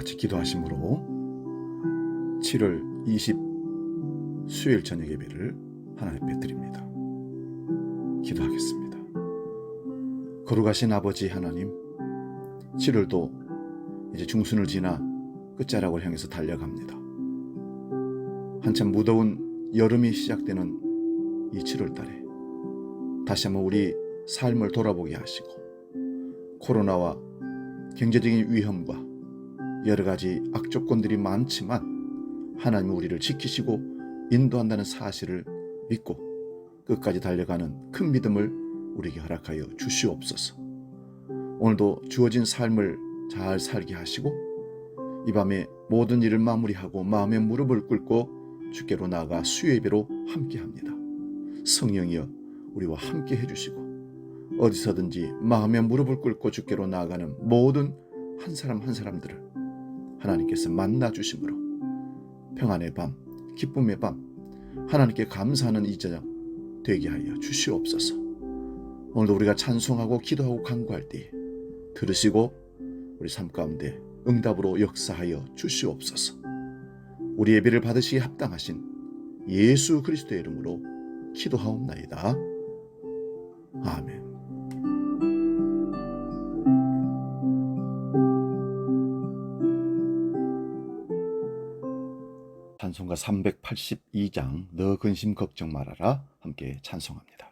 같이 기도하심으로 7월 20 수요일 저녁 예배를 하나님 앞에 드립니다. 기도하겠습니다. 거룩하신 아버지 하나님, 7월도 이제 중순을 지나 끝자락을 향해서 달려갑니다. 한참 무더운 여름이 시작되는 이 7월 달에 다시 한번 우리 삶을 돌아보게 하시고, 코로나와 경제적인 위험과 여러 가지 악조건들이 많지만 하나님은 우리를 지키시고 인도한다는 사실을 믿고 끝까지 달려가는 큰 믿음을 우리에게 허락하여 주시옵소서. 오늘도 주어진 삶을 잘 살게 하시고, 이 밤에 모든 일을 마무리하고 마음의 무릎을 꿇고 주께로 나아가 수요 예배로 함께합니다. 성령이여 우리와 함께 해주시고, 어디서든지 마음의 무릎을 꿇고 주께로 나아가는 모든 한 사람 한 사람들을 하나님께서 만나주심으로 평안의 밤, 기쁨의 밤, 하나님께 감사하는 이 저녁 되게 하여 주시옵소서. 오늘도 우리가 찬송하고 기도하고 간구할 때 들으시고 우리 삶 가운데 응답으로 역사하여 주시옵소서. 우리 예배를 받으시기에 합당하신 예수 그리스도의 이름으로 기도하옵나이다. 아멘. 찬송가 382장 너 근심 걱정 말아라 함께 찬송합니다.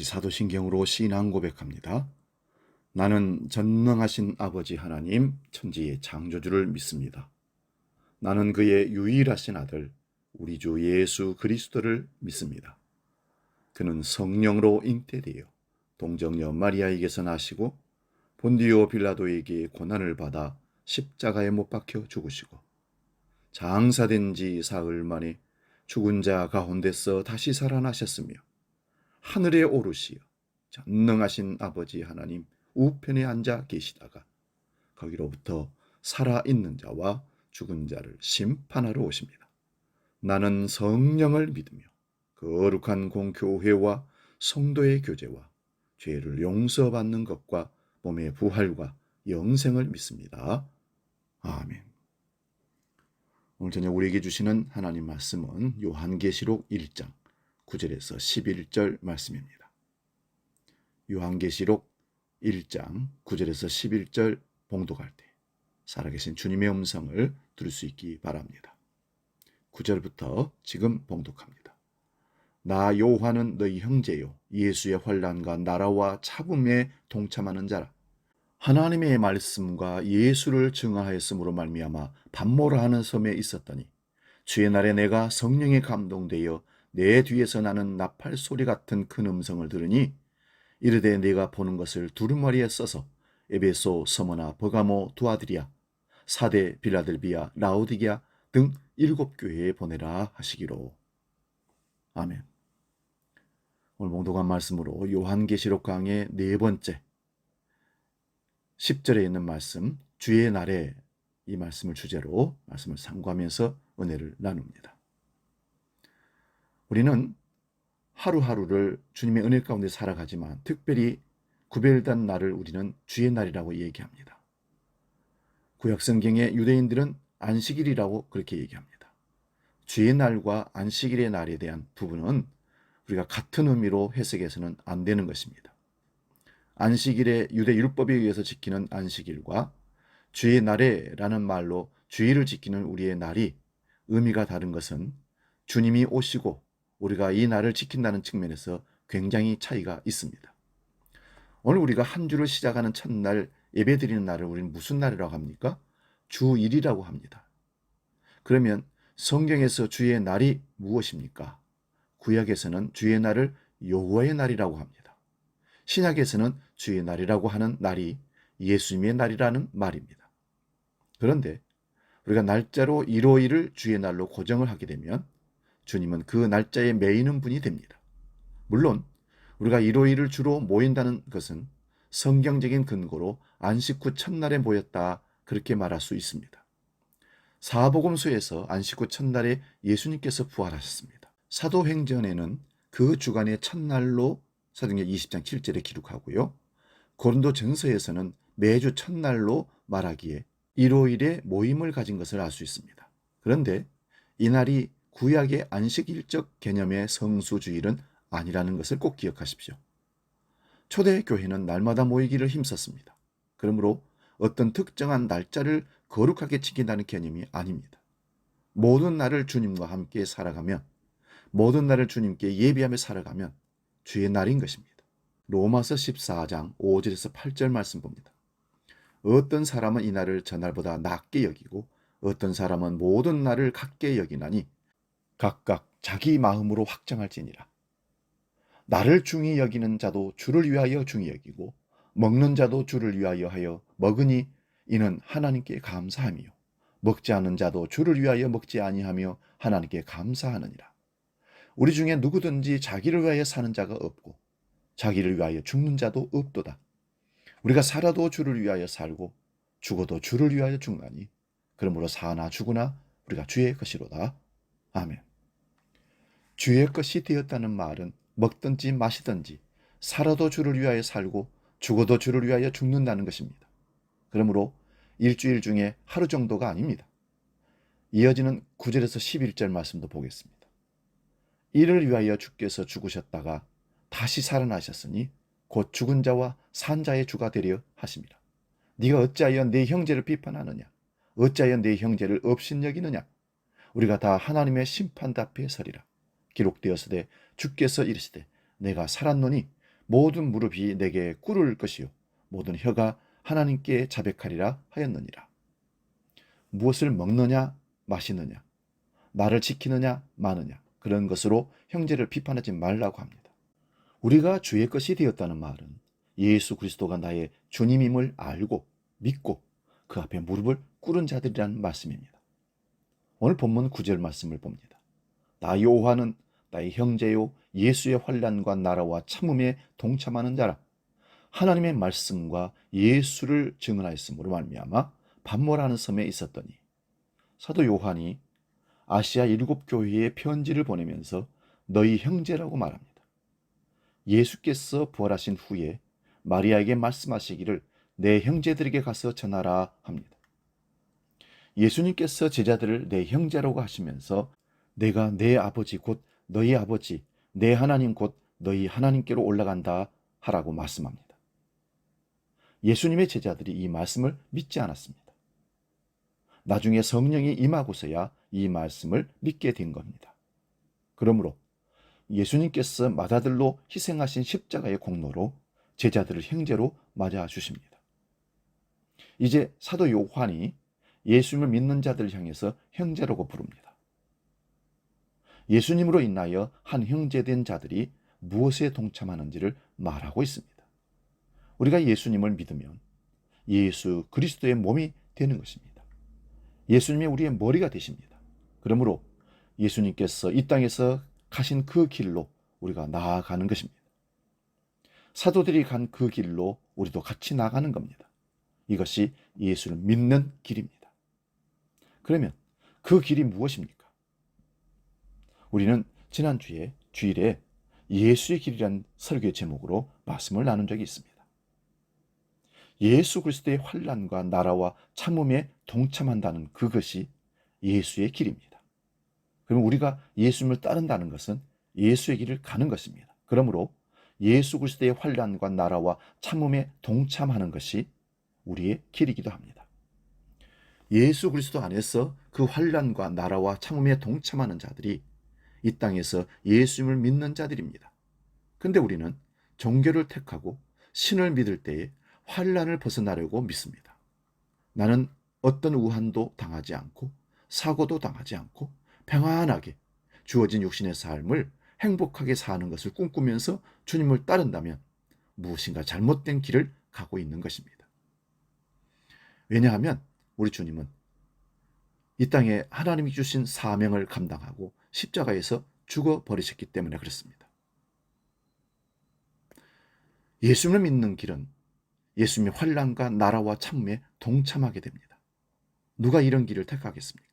사도신경으로 신앙 고백합니다. 나는 전능하신 아버지 하나님 천지의 창조주를 믿습니다. 나는 그의 유일하신 아들 우리 주 예수 그리스도를 믿습니다. 그는 성령으로 잉태되어 동정녀 마리아에게서 나시고 본디오 빌라도에게 고난을 받아 십자가에 못 박혀 죽으시고 장사된 지 사흘 만에 죽은 자 가운데서 다시 살아나셨으며 하늘에 오르시어 전능하신 아버지 하나님 우편에 앉아 계시다가 거기로부터 살아있는 자와 죽은 자를 심판하러 오십니다. 나는 성령을 믿으며 거룩한 공교회와 성도의 교제와 죄를 용서받는 것과 몸의 부활과 영생을 믿습니다. 아멘. 오늘 저녁 우리에게 주시는 하나님 말씀은 요한계시록 1장 9절에서 11절 말씀입니다. 요한계시록 1장 9절에서 11절 봉독할 때 살아계신 주님의 음성을 들을 수 있기 바랍니다. 9절부터 지금 봉독합니다. 나 요한은 너희 형제요 예수의 환난과 나라와 잡음에 동참하는 자라. 하나님의 말씀과 예수를 증거하였으므로 말미암아 반모라 하는 섬에 있었더니 주의 날에 내가 성령에 감동되어 내 뒤에서 나는 나팔 소리 같은 큰 음성을 들으니 이르되 내가 보는 것을 두루마리에 써서 에베소, 서머나, 버가모, 두아드리아, 사데, 빌라델비아, 라오디게아 등 7교회에 보내라 하시기로. 아멘. 오늘 봉독한 말씀으로 요한계시록 강의 4번째 10절에 있는 말씀 주의 날에 이 말씀을 주제로 말씀을 상고하면서 은혜를 나눕니다. 우리는 하루하루를 주님의 은혜 가운데 살아가지만 특별히 구별된 날을 우리는 주의 날이라고 얘기합니다. 구약성경의 유대인들은 안식일이라고 그렇게 얘기합니다. 주의 날과 안식일의 날에 대한 부분은 우리가 같은 의미로 해석해서는 안 되는 것입니다. 안식일의 유대 율법에 의해서 지키는 안식일과 주의 날에라는 말로 주의를 지키는 우리의 날이 의미가 다른 것은 주님이 오시고 우리가 이 날을 지킨다는 측면에서 굉장히 차이가 있습니다. 오늘 우리가 한 주를 시작하는 첫날 예배드리는 날을 우리는 무슨 날이라고 합니까? 주일이라고 합니다. 그러면 성경에서 주의 날이 무엇입니까? 구약에서는 주의 날을 여호와의 날이라고 합니다. 신약에서는 주의 날이라고 하는 날이 예수님의 날이라는 말입니다. 그런데 우리가 날짜로 일요일을 주의 날로 고정을 하게 되면 주님은 그 날짜에 매이는 분이 됩니다. 물론 우리가 일요일을 주로 모인다는 것은 성경적인 근거로 안식 후 첫날에 모였다 그렇게 말할 수 있습니다. 사복음서에서 안식 후 첫날에 예수님께서 부활하셨습니다. 사도행전에는 그 주간의 첫날로 사도행전 20장 7절에 기록하고요. 고린도전서에서는 매주 첫날로 말하기에 일요일에 모임을 가진 것을 알 수 있습니다. 그런데 이 날이 구약의 안식일적 개념의 성수주일은 아니라는 것을 꼭 기억하십시오. 초대교회는 날마다 모이기를 힘썼습니다. 그러므로 어떤 특정한 날짜를 거룩하게 지킨다는 개념이 아닙니다. 모든 날을 주님과 함께 살아가면, 모든 날을 주님께 예비하며 살아가면 주의 날인 것입니다. 로마서 14장 5절에서 8절 말씀 봅니다. 어떤 사람은 이 날을 전날보다 낮게 여기고 어떤 사람은 모든 날을 같게 여기나니 각각 자기 마음으로 확정할지니라. 나를 중히 여기는 자도 주를 위하여 중히 여기고 먹는 자도 주를 위하여 하여 먹으니 이는 하나님께 감사함이요 먹지 않는 자도 주를 위하여 먹지 아니하며 하나님께 감사하느니라. 우리 중에 누구든지 자기를 위하여 사는 자가 없고 자기를 위하여 죽는 자도 없도다. 우리가 살아도 주를 위하여 살고 죽어도 주를 위하여 죽나니 그러므로 사나 죽으나 우리가 주의 것이로다. 아멘. 주의 것이 되었다는 말은 먹든지 마시든지 살아도 주를 위하여 살고 죽어도 주를 위하여 죽는다는 것입니다. 그러므로 일주일 중에 하루 정도가 아닙니다. 이어지는 9절에서 11절 말씀도 보겠습니다. 이를 위하여 주께서 죽으셨다가 다시 살아나셨으니 곧 죽은 자와 산 자의 주가 되려 하심이라. 네가 어찌하여 네 형제를 비판하느냐? 어찌하여 네 형제를 업신여기느냐? 우리가 다 하나님의 심판 앞에 서리라. 기록되었으되 주께서 이르시되 내가 살았노니 모든 무릎이 내게 꿇을 것이요 모든 혀가 하나님께 자백하리라 하였느니라. 무엇을 먹느냐 마시느냐 나를 지키느냐 마느냐 그런 것으로 형제를 비판하지 말라고 합니다. 우리가 주의 것이 되었다는 말은 예수 그리스도가 나의 주님임을 알고 믿고 그 앞에 무릎을 꿇은 자들이라는 말씀입니다. 오늘 본문 9절 말씀을 봅니다. 나 요한은 나의 형제요 예수의 환난과 나라와 참음에 동참하는 자라. 하나님의 말씀과 예수를 증언하였으므로 말미암아 반모라는 섬에 있었더니, 사도 요한이 아시아 7교회에 편지를 보내면서 너희 형제라고 말합니다. 예수께서 부활하신 후에 마리아에게 말씀하시기를 내 형제들에게 가서 전하라 합니다. 예수님께서 제자들을 내 형제라고 하시면서 내가 내 아버지 곧 너희 아버지, 내 하나님 곧 너희 하나님께로 올라간다 하라고 말씀합니다. 예수님의 제자들이 이 말씀을 믿지 않았습니다. 나중에 성령이 임하고서야 이 말씀을 믿게 된 겁니다. 그러므로 예수님께서 맏아들로 희생하신 십자가의 공로로 제자들을 형제로 맞아 주십니다. 이제 사도 요한이 예수님을 믿는 자들을 향해서 형제라고 부릅니다. 예수님으로 인하여 한 형제된 자들이 무엇에 동참하는지를 말하고 있습니다. 우리가 예수님을 믿으면 예수 그리스도의 몸이 되는 것입니다. 예수님이 우리의 머리가 되십니다. 그러므로 예수님께서 이 땅에서 가신 그 길로 우리가 나아가는 것입니다. 사도들이 간 그 길로 우리도 같이 나가는 겁니다. 이것이 예수를 믿는 길입니다. 그러면 그 길이 무엇입니까? 우리는 지난 주일에 예수의 길이라는 설교의 제목으로 말씀을 나눈 적이 있습니다. 예수 그리스도의 환난과 나라와 참음에 동참한다는 그것이 예수의 길입니다. 그럼 우리가 예수님을 따른다는 것은 예수의 길을 가는 것입니다. 그러므로 예수 그리스도의 환난과 나라와 참음에 동참하는 것이 우리의 길이기도 합니다. 예수 그리스도 안에서 그 환난과 나라와 참음에 동참하는 자들이 이 땅에서 예수님을 믿는 자들입니다. 그런데 우리는 종교를 택하고 신을 믿을 때에 환난을 벗어나려고 믿습니다. 나는 어떤 우한도 당하지 않고 사고도 당하지 않고 평안하게 주어진 육신의 삶을 행복하게 사는 것을 꿈꾸면서 주님을 따른다면 무엇인가 잘못된 길을 가고 있는 것입니다. 왜냐하면 우리 주님은 이 땅에 하나님이 주신 사명을 감당하고 십자가에서 죽어버리셨기 때문에 그렇습니다. 예수님을 믿는 길은 예수님의 환난과 나라와 참음에 동참하게 됩니다. 누가 이런 길을 택하겠습니까?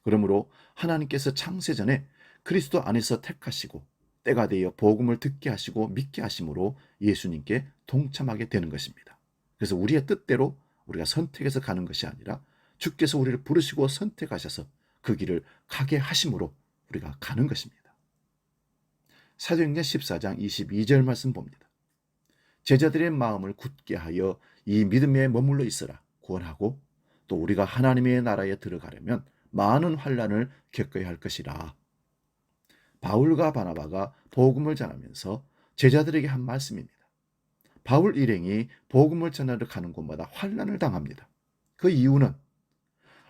그러므로 하나님께서 창세전에 그리스도 안에서 택하시고 때가 되어 복음을 듣게 하시고 믿게 하심으로 예수님께 동참하게 되는 것입니다. 그래서 우리의 뜻대로 우리가 선택해서 가는 것이 아니라 주께서 우리를 부르시고 선택하셔서 그 길을 가게 하심으로 우리가 가는 것입니다. 사도행전 14장 22절 말씀 봅니다. 제자들의 마음을 굳게 하여 이 믿음에 머물러 있으라 구원하고 또 우리가 하나님의 나라에 들어가려면 많은 환난을 겪어야 할 것이라. 바울과 바나바가 복음을 전하면서 제자들에게 한 말씀입니다. 바울 일행이 복음을 전하러 가는 곳마다 환난을 당합니다. 그 이유는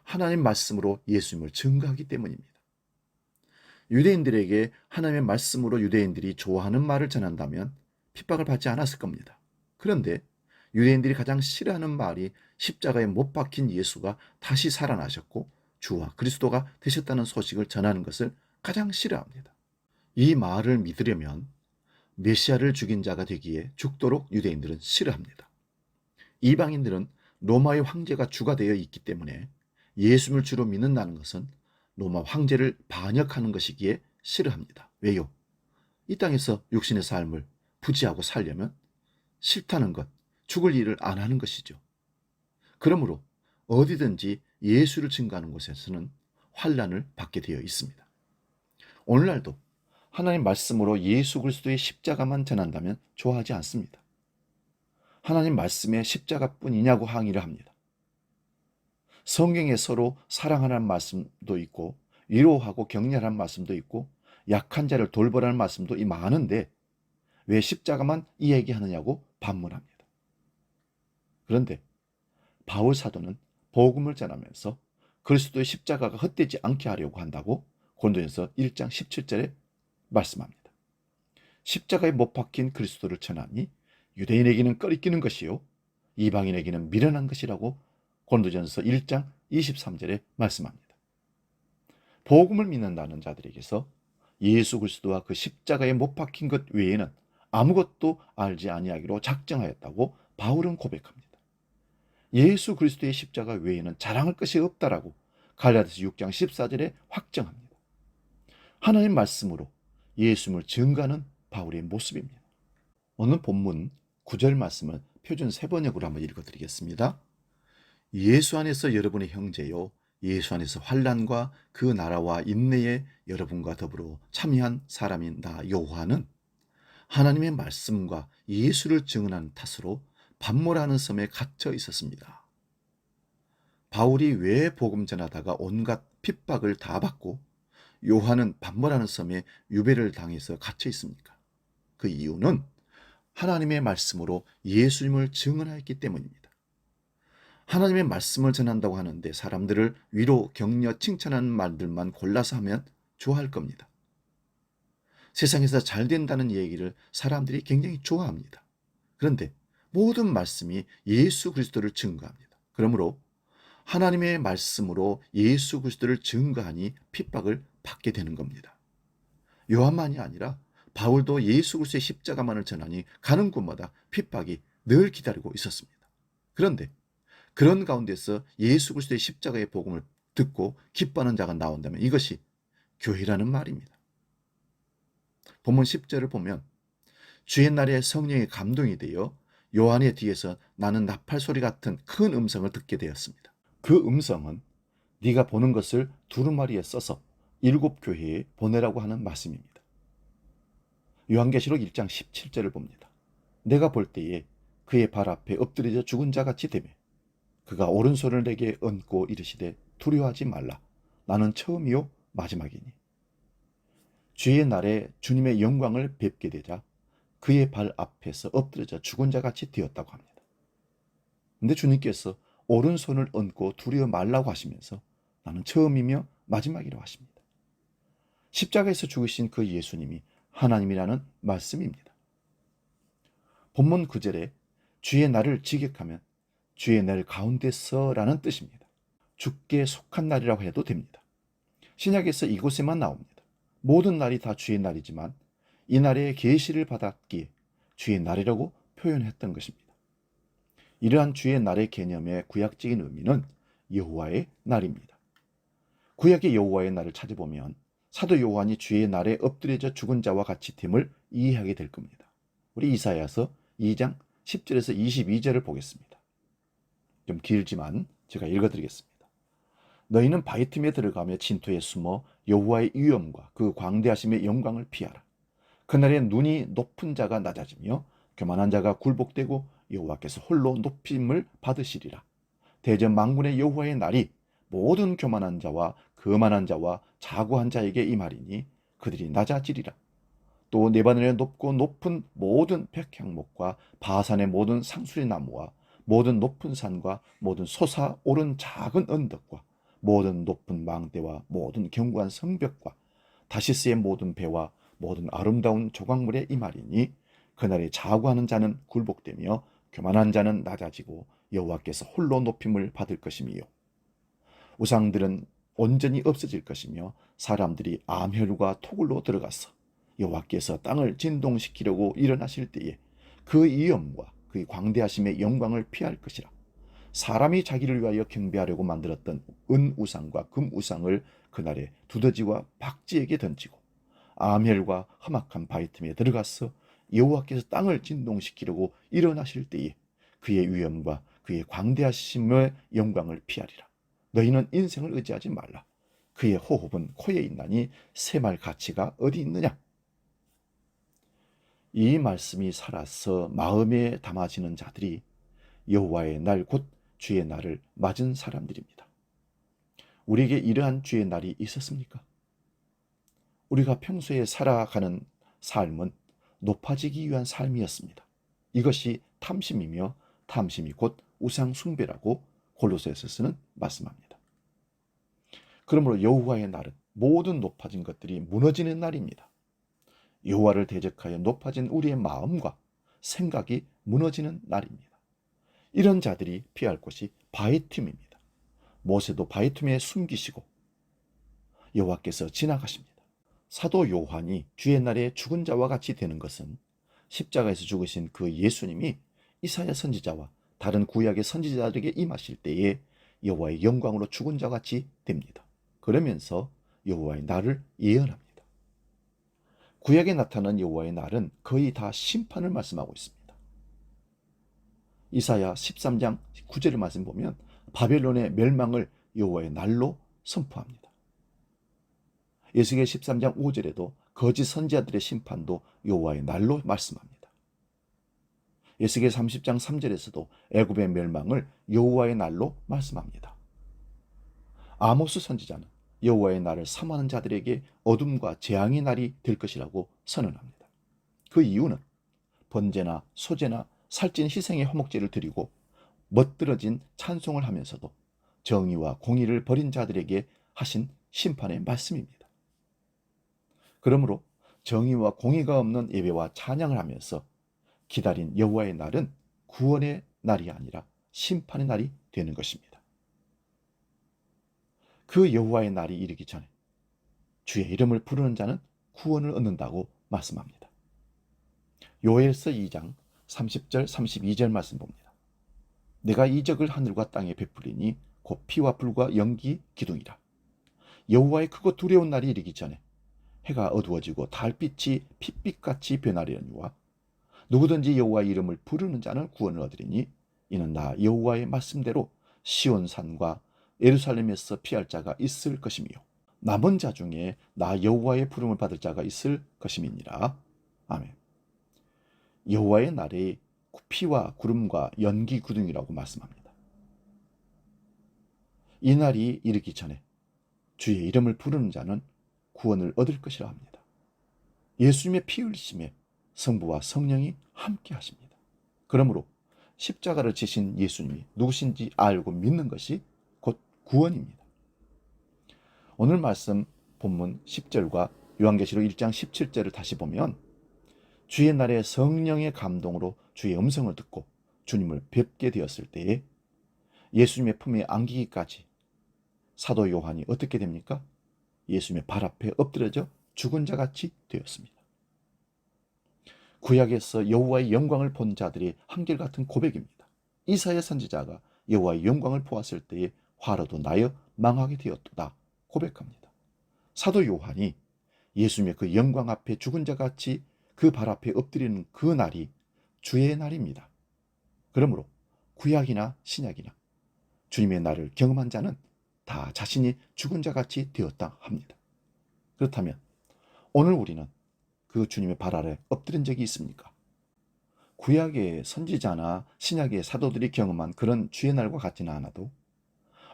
하나님 말씀으로 예수님을 증거하기 때문입니다. 유대인들에게 하나님의 말씀으로 유대인들이 좋아하는 말을 전한다면 핍박을 받지 않았을 겁니다. 그런데 유대인들이 가장 싫어하는 말이 십자가에 못 박힌 예수가 다시 살아나셨고 주와 그리스도가 되셨다는 소식을 전하는 것을 가장 싫어합니다. 이 말을 믿으려면 메시아를 죽인 자가 되기에 죽도록 유대인들은 싫어합니다. 이방인들은 로마의 황제가 주가 되어 있기 때문에 예수님을 주로 믿는다는 것은 로마 황제를 반역하는 것이기에 싫어합니다. 왜요? 이 땅에서 육신의 삶을 부지하고 살려면 싫다는 것, 죽을 일을 안 하는 것이죠. 그러므로 어디든지 예수를 증거하는 곳에서는 환난을 받게 되어 있습니다. 오늘날도 하나님 말씀으로 예수 그리스도의 십자가만 전한다면 좋아하지 않습니다. 하나님 말씀에 십자가뿐이냐고 항의를 합니다. 성경에 서로 사랑하라는 말씀도 있고 위로하고 격려하라는 말씀도 있고 약한 자를 돌보라는 말씀도 많은데 왜 십자가만 이야기하느냐고 반문합니다. 그런데 바울 사도는 복음을 전하면서 그리스도의 십자가가 헛되지 않게 하려고 한다고 고린도전서 1장 17절에 말씀합니다. 십자가에 못 박힌 그리스도를 전하니 유대인에게는 꺼리끼는 것이요 이방인에게는 미련한 것이라고 고린도전서 1장 23절에 말씀합니다. 복음을 믿는다는 자들에게서 예수 그리스도와 그 십자가에 못 박힌 것 외에는 아무것도 알지 아니하기로 작정하였다고 바울은 고백합니다. 예수 그리스도의 십자가 외에는 자랑할 것이 없다라고 갈라디아서 6장 14절에 확정합니다. 하나님 말씀으로 예수님을 증거하는 바울의 모습입니다. 오늘 본문 9절 말씀을 표준 3번역으로 한번 읽어드리겠습니다. 예수 안에서 여러분의 형제요 예수 안에서 환난과 그 나라와 인내에 여러분과 더불어 참여한 사람인 나 요한은 하나님의 말씀과 예수를 증언하는 탓으로 반모라는 섬에 갇혀 있었습니다. 바울이 왜 복음 전하다가 온갖 핍박을 다 받고 요한은 반모라는 섬에 유배를 당해서 갇혀 있습니까? 그 이유는 하나님의 말씀으로 예수님을 증언하였기 때문입니다. 하나님의 말씀을 전한다고 하는데 사람들을 위로, 격려, 칭찬하는 말들만 골라서 하면 좋아할 겁니다. 세상에서 잘 된다는 얘기를 사람들이 굉장히 좋아합니다. 그런데 모든 말씀이 예수 그리스도를 증거합니다. 그러므로 하나님의 말씀으로 예수 그리스도를 증거하니 핍박을 받게 되는 겁니다. 요한만이 아니라 바울도 예수 그리스도의 십자가만을 전하니 가는 곳마다 핍박이 늘 기다리고 있었습니다. 그런데 그런 가운데서 예수 그리스도의 십자가의 복음을 듣고 기뻐하는 자가 나온다면 이것이 교회라는 말입니다. 본문 10절을 보면 주의 날에 성령의 감동이 되어 요한의 뒤에서 나는 나팔 소리 같은 큰 음성을 듣게 되었습니다. 그 음성은 네가 보는 것을 두루마리에 써서 7 교회에 보내라고 하는 말씀입니다. 요한계시록 1장 17절을 봅니다. 내가 볼 때에 그의 발 앞에 엎드려져 죽은 자 같이 되매 그가 오른손을 내게 얹고 이르시되 두려워하지 말라. 나는 처음이요 마지막이니. 주의 날에 주님의 영광을 뵙게 되자 그의 발 앞에서 엎드려져 죽은 자 같이 되었다고 합니다. 근데 주님께서 오른손을 얹고 두려워 말라고 하시면서 나는 처음이며 마지막이라고 하십니다. 십자가에서 죽으신 그 예수님이 하나님이라는 말씀입니다. 본문 9절에 주의 날을 지격하면 주의 날 가운데서라는 뜻입니다. 주께 속한 날이라고 해도 됩니다. 신약에서 이곳에만 나옵니다. 모든 날이 다 주의 날이지만 이 날에 계시를 받았기에 주의 날이라고 표현했던 것입니다. 이러한 주의 날의 개념의 구약적인 의미는 여호와의 날입니다. 구약의 여호와의 날을 찾아보면 사도 요한이 주의 날에 엎드려져 죽은 자와 같이 됨을 이해하게 될 겁니다. 우리 이사야서 2장 10절에서 22절을 보겠습니다. 좀 길지만 제가 읽어드리겠습니다. 너희는 바위 틈에 들어가며 진토에 숨어 여호와의 위엄과 그 광대하심의 영광을 피하라. 그날에 눈이 높은 자가 낮아지며 교만한 자가 굴복되고 여호와께서 홀로 높임을 받으시리라. 대전 만군의 여호와의 날이 모든 교만한 자와 거만한 자와 자고한 자에게 임하리니 그들이 낮아지리라. 또 네바논의 높고 높은 모든 백향목과 바산의 모든 상수리 나무와 모든 높은 산과 모든 솟아오른 작은 언덕과 모든 높은 망대와 모든 견고한 성벽과 다시스의 모든 배와 모든 아름다운 조각물에 임하리니 그날에 자고하는 자는 굴복되며 교만한 자는 낮아지고 여호와께서 홀로 높임을 받을 것이며 우상들은 온전히 없어질 것이며 사람들이 암혈과 토굴로 들어가서 여호와께서 땅을 진동시키려고 일어나실 때에 그 위엄과 그 광대하심의 영광을 피할 것이라. 사람이 자기를 위하여 경배하려고 만들었던 은우상과 금우상을 그날에 두더지와 박쥐에게 던지고 암혈과 험악한 바위 틈에 들어가서 여호와께서 땅을 진동시키려고 일어나실 때에 그의 위엄과 그의 광대하심의 영광을 피하리라. 너희는 인생을 의지하지 말라. 그의 호흡은 코에 있나니 새말 가치가 어디 있느냐. 이 말씀이 살아서 마음에 담아지는 자들이 여호와의 날 곧 주의 날을 맞은 사람들입니다. 우리에게 이러한 주의 날이 있었습니까? 우리가 평소에 살아가는 삶은 높아지기 위한 삶이었습니다. 이것이 탐심이며 탐심이 곧 우상 숭배라고 골로새서에서는 말씀합니다. 그러므로 여호와의 날은 모든 높아진 것들이 무너지는 날입니다. 여호와를 대적하여 높아진 우리의 마음과 생각이 무너지는 날입니다. 이런 자들이 피할 곳이 바이툼입니다. 모세도 바이툼에 숨기시고 여호와께서 지나가십니다. 사도 요한이 주의 날에 죽은 자와 같이 되는 것은 십자가에서 죽으신 그 예수님이 이사야 선지자와 다른 구약의 선지자들에게 임하실 때에 여호와의 영광으로 죽은 자 같이 됩니다. 그러면서 여호와의 날을 예언합니다. 구약에 나타난 여호와의 날은 거의 다 심판을 말씀하고 있습니다. 이사야 13장 9절의 말씀 보면 바벨론의 멸망을 여호와의 날로 선포합니다. 에스겔 13장 5절에도 거짓 선지자들의 심판도 여호와의 날로 말씀합니다. 에스겔 30장 3절에서도 애굽의 멸망을 여호와의 날로 말씀합니다. 아모스 선지자는 여호와의 날을 삼하는 자들에게 어둠과 재앙의 날이 될 것이라고 선언합니다. 그 이유는 번제나 소제나 살찐 희생의 화목제를 드리고 멋들어진 찬송을 하면서도 정의와 공의를 버린 자들에게 하신 심판의 말씀입니다. 그러므로 정의와 공의가 없는 예배와 찬양을 하면서 기다린 여호와의 날은 구원의 날이 아니라 심판의 날이 되는 것입니다. 그 여호와의 날이 이르기 전에 주의 이름을 부르는 자는 구원을 얻는다고 말씀합니다. 요엘서 2장 30절 32절 말씀 봅니다. 내가 이적을 하늘과 땅에 베풀리니 곧 피와 불과 연기 기둥이라. 여호와의 크고 두려운 날이 이르기 전에 해가 어두워지고 달빛이 핏빛같이 변하려니와 누구든지 여호와의 이름을 부르는 자는 구원을 얻으리니 이는 나 여호와의 말씀대로 시온산과 예루살렘에서 피할 자가 있을 것이며 남은 자 중에 나 여호와의 부름을 받을 자가 있을 것임이니라. 아멘. 여호와의 날이 피와 구름과 연기 구둥이라고 말씀합니다. 이 날이 이르기 전에 주의 이름을 부르는 자는 구원을 얻을 것이라 합니다. 예수님의 피 흘리심에 성부와 성령이 함께 하십니다. 그러므로 십자가를 지신 예수님이 누구신지 알고 믿는 것이 곧 구원입니다. 오늘 말씀 본문 10절과 요한계시록 1장 17절을 다시 보면 주의 날에 성령의 감동으로 주의 음성을 듣고 주님을 뵙게 되었을 때에 예수님의 품에 안기기까지 사도 요한이 어떻게 됩니까? 예수님의 발 앞에 엎드려져 죽은 자 같이 되었습니다. 구약에서 여호와의 영광을 본 자들이 한결같은 고백입니다. 이사야 선지자가 여호와의 영광을 보았을 때에 화로도 나여 망하게 되었도다 고백합니다. 사도 요한이 예수님의 그 영광 앞에 죽은 자 같이 그 발 앞에 엎드리는 그 날이 주의 날입니다. 그러므로 구약이나 신약이나 주님의 날을 경험한 자는 다 자신이 죽은 자 같이 되었다 합니다. 그렇다면 오늘 우리는 그 주님의 발 아래 엎드린 적이 있습니까? 구약의 선지자나 신약의 사도들이 경험한 그런 주의 날과 같지는 않아도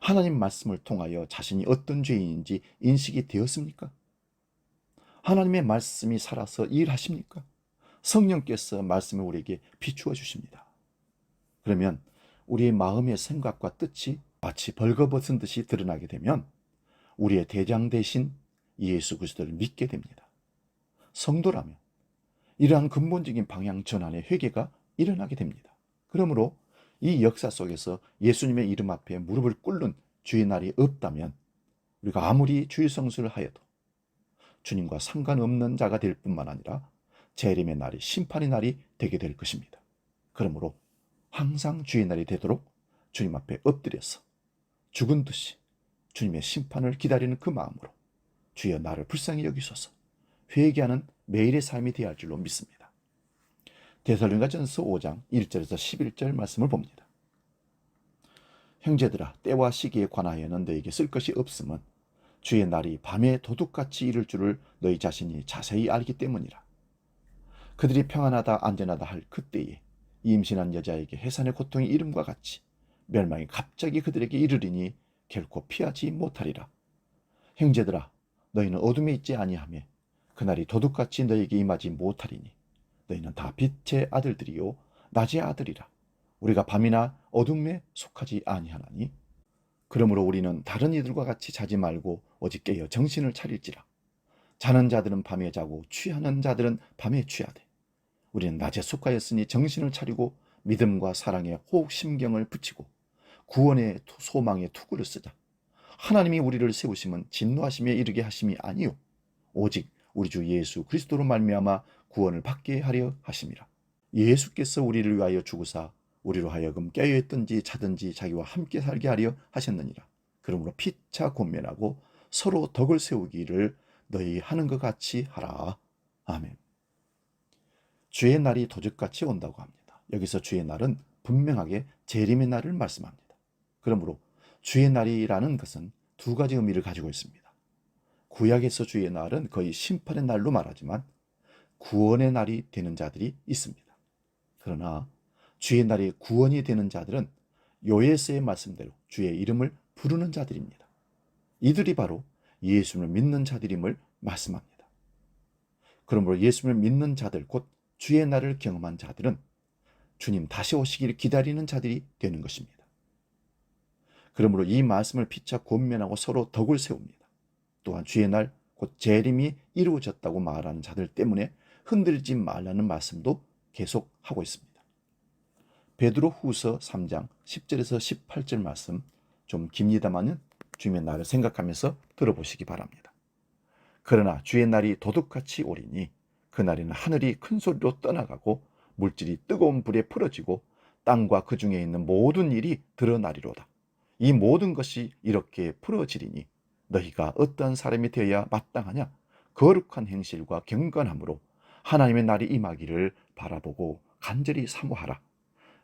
하나님 말씀을 통하여 자신이 어떤 죄인인지 인식이 되었습니까? 하나님의 말씀이 살아서 일하십니까? 성령께서 말씀을 우리에게 비추어 주십니다. 그러면 우리의 마음의 생각과 뜻이 마치 벌거벗은 듯이 드러나게 되면 우리의 대장 대신 예수 그리스도를 믿게 됩니다. 성도라면 이러한 근본적인 방향 전환의 회개가 일어나게 됩니다. 그러므로 이 역사 속에서 예수님의 이름 앞에 무릎을 꿇는 주의 날이 없다면 우리가 아무리 주의 성수를 하여도 주님과 상관없는 자가 될 뿐만 아니라 재림의 날이 심판의 날이 되게 될 것입니다. 그러므로 항상 주의 날이 되도록 주님 앞에 엎드려서 죽은 듯이 주님의 심판을 기다리는 그 마음으로 주여 나를 불쌍히 여기소서 회개하는 매일의 삶이 되어야 할 줄로 믿습니다. 데살로니가전서 5장 1절에서 11절 말씀을 봅니다. 형제들아 때와 시기에 관하여는 너에게 쓸 것이 없음은 주의 날이 밤에 도둑같이 이를 줄을 너희 자신이 자세히 알기 때문이라. 그들이 평안하다 안전하다 할 그때에 임신한 여자에게 해산의 고통이 이름과 같이 멸망이 갑자기 그들에게 이르리니 결코 피하지 못하리라. 형제들아 너희는 어둠에 있지 아니하며 그날이 도둑같이 너희에게 임하지 못하리니 너희는 다 빛의 아들들이요 낮의 아들이라. 우리가 밤이나 어둠에 속하지 아니하나니 그러므로 우리는 다른 이들과 같이 자지 말고 오직 깨어 정신을 차릴지라. 자는 자들은 밤에 자고 취하는 자들은 밤에 취하되 우리는 낮에 속하였으니 정신을 차리고 믿음과 사랑에 호심경을 붙이고 구원의 소망의 투구를 쓰자. 하나님이 우리를 세우심은 진노하심에 이르게 하심이 아니요 오직 우리 주 예수 그리스도로 말미암아 구원을 받게 하려 하심이라. 예수께서 우리를 위하여 죽으사 우리로 하여금 깨어있든지 자든지 자기와 함께 살게 하려 하셨느니라. 그러므로 피차 권면하고 서로 덕을 세우기를 너희 하는 것 같이 하라. 아멘. 주의 날이 도적같이 온다고 합니다. 여기서 주의 날은 분명하게 재림의 날을 말씀합니다. 그러므로 주의 날이라는 것은 두 가지 의미를 가지고 있습니다. 구약에서 주의 날은 거의 심판의 날로 말하지만 구원의 날이 되는 자들이 있습니다. 그러나 주의 날이 구원이 되는 자들은 요에스의 말씀대로 주의 이름을 부르는 자들입니다. 이들이 바로 예수를 믿는 자들임을 말씀합니다. 그러므로 예수를 믿는 자들, 곧 주의 날을 경험한 자들은 주님 다시 오시기를 기다리는 자들이 되는 것입니다. 그러므로 이 말씀을 피차 권면하고 서로 덕을 세웁니다. 또한 주의 날, 곧 재림이 이루어졌다고 말하는 자들 때문에 흔들리지 말라는 말씀도 계속하고 있습니다. 베드로 후서 3장 10절에서 18절 말씀 좀 깁니다만은 주님의 날을 생각하면서 들어보시기 바랍니다. 그러나 주의 날이 도둑같이 오리니 그날에는 하늘이 큰 소리로 떠나가고 물질이 뜨거운 불에 풀어지고 땅과 그 중에 있는 모든 일이 드러나리로다. 이 모든 것이 이렇게 풀어지리니 너희가 어떠한 사람이 되어야 마땅하냐? 거룩한 행실과 경건함으로 하나님의 날이 임하기를 바라보고 간절히 사모하라.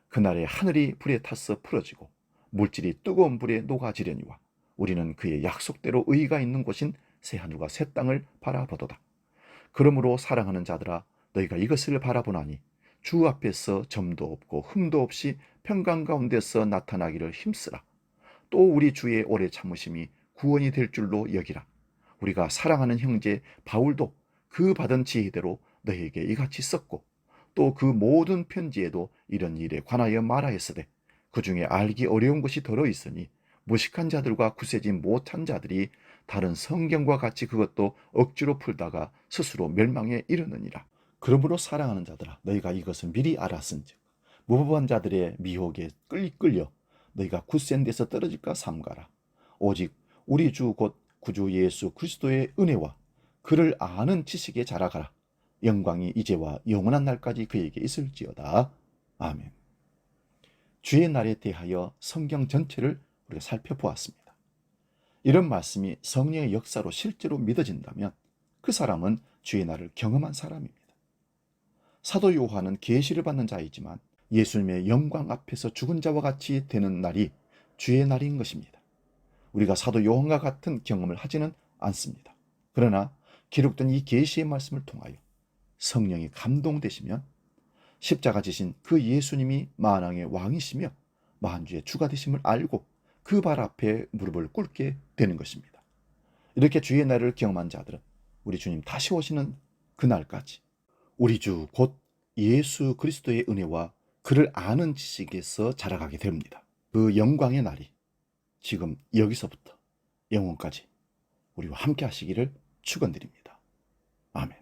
그날에 하늘이 불에 타서 풀어지고 물질이 뜨거운 불에 녹아지려니와 우리는 그의 약속대로 의가 있는 곳인 새 하늘과 새 땅을 바라보도다. 그러므로 사랑하는 자들아 너희가 이것을 바라보나니 주 앞에서 점도 없고 흠도 없이 평강 가운데서 나타나기를 힘쓰라. 또 우리 주의 오래 참으심이 구원이 될 줄로 여기라. 우리가 사랑하는 형제 바울도 그 받은 지혜대로 너희에게 이같이 썼고 또 그 모든 편지에도 이런 일에 관하여 말하였으되 그 중에 알기 어려운 것이 더러 있으니 무식한 자들과 구세지 못한 자들이 다른 성경과 같이 그것도 억지로 풀다가 스스로 멸망에 이르느니라. 그러므로 사랑하는 자들아 너희가 이것을 미리 알았은즉 무법한 자들의 미혹에 끌려 너희가 굳센 데서 떨어질까 삼가라. 오직 우리 주 곧 구주 예수 그리스도의 은혜와 그를 아는 지식에 자라가라. 영광이 이제와 영원한 날까지 그에게 있을지어다. 아멘. 주의 날에 대하여 성경 전체를 우리가 살펴보았습니다. 이런 말씀이 성령의 역사로 실제로 믿어진다면 그 사람은 주의 날을 경험한 사람입니다. 사도 요한은 계시를 받는 자이지만 예수님의 영광 앞에서 죽은 자와 같이 되는 날이 주의 날인 것입니다. 우리가 사도 요한과 같은 경험을 하지는 않습니다. 그러나 기록된 이 계시의 말씀을 통하여 성령이 감동되시면 십자가 지신 그 예수님이 만왕의 왕이시며 만주의 주가 되심을 알고 그 발 앞에 무릎을 꿇게 되는 것입니다. 이렇게 주의 날을 경험한 자들은 우리 주님 다시 오시는 그날까지 우리 주 곧 예수 그리스도의 은혜와 그를 아는 지식에서 자라가게 됩니다. 그 영광의 날이 지금 여기서부터 영원까지 우리와 함께 하시기를 축원드립니다. 아멘.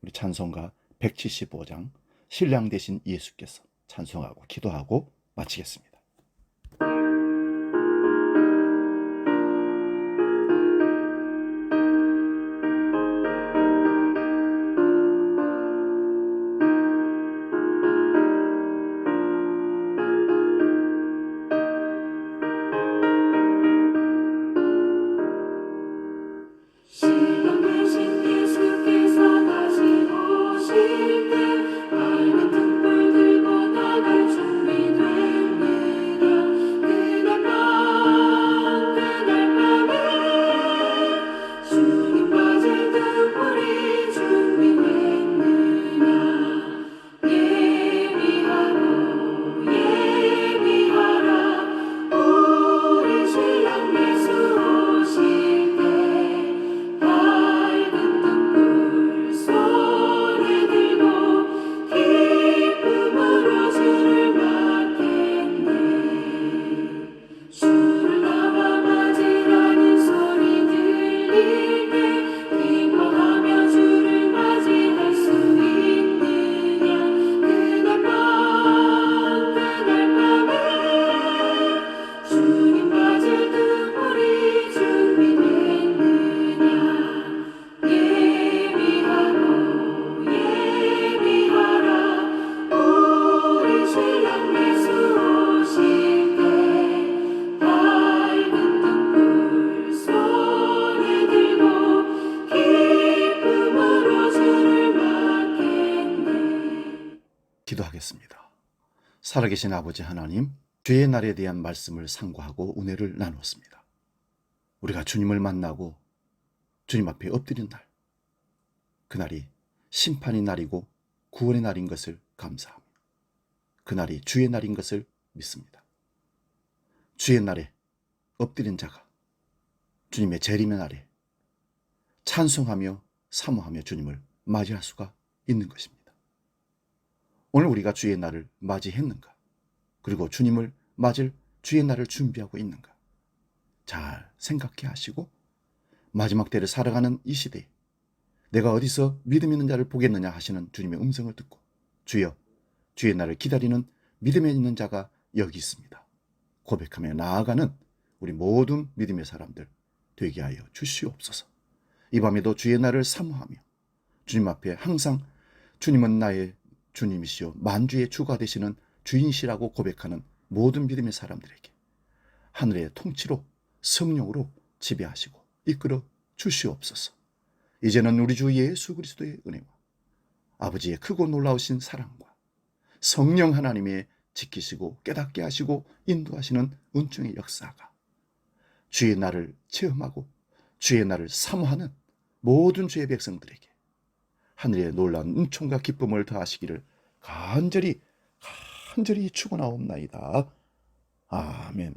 우리 찬송가 175장 신랑 되신 예수께서 찬송하고 기도하고 마치겠습니다. 신랑 되신 예수께서 다시 오실 때 밝은 등불 들고 나갈 준비됐네. 살아계신 아버지 하나님, 주의 날에 대한 말씀을 상고하고 은혜를 나누었습니다. 우리가 주님을 만나고 주님 앞에 엎드린 날, 그날이 심판의 날이고 구원의 날인 것을 감사하며 그날이 주의 날인 것을 믿습니다. 주의 날에 엎드린 자가 주님의 재림의 날에 찬송하며 사모하며 주님을 맞이할 수가 있는 것입니다. 오늘 우리가 주의 날을 맞이했는가? 그리고 주님을 맞을 주의 날을 준비하고 있는가? 잘 생각해 하시고 마지막 때를 살아가는 이 시대에 내가 어디서 믿음 있는 자를 보겠느냐 하시는 주님의 음성을 듣고 주여, 주의 날을 기다리는 믿음에 있는 자가 여기 있습니다. 고백하며 나아가는 우리 모든 믿음의 사람들 되게 하여 주시옵소서. 이 밤에도 주의 날을 사모하며 주님 앞에 항상 주님은 나의 주님이시요 만주의 주가 되시는 주인이시라고 고백하는 모든 믿음의 사람들에게 하늘의 통치로 성령으로 지배하시고 이끌어 주시옵소서. 이제는 우리 주 예수 그리스도의 은혜와 아버지의 크고 놀라우신 사랑과 성령 하나님의 지키시고 깨닫게 하시고 인도하시는 은총의 역사가 주의 날을 체험하고 주의 날을 사모하는 모든 주의 백성들에게 하늘의 놀라운 은총과 기쁨을 더하시기를 간절히 축원하옵나이다. 아멘.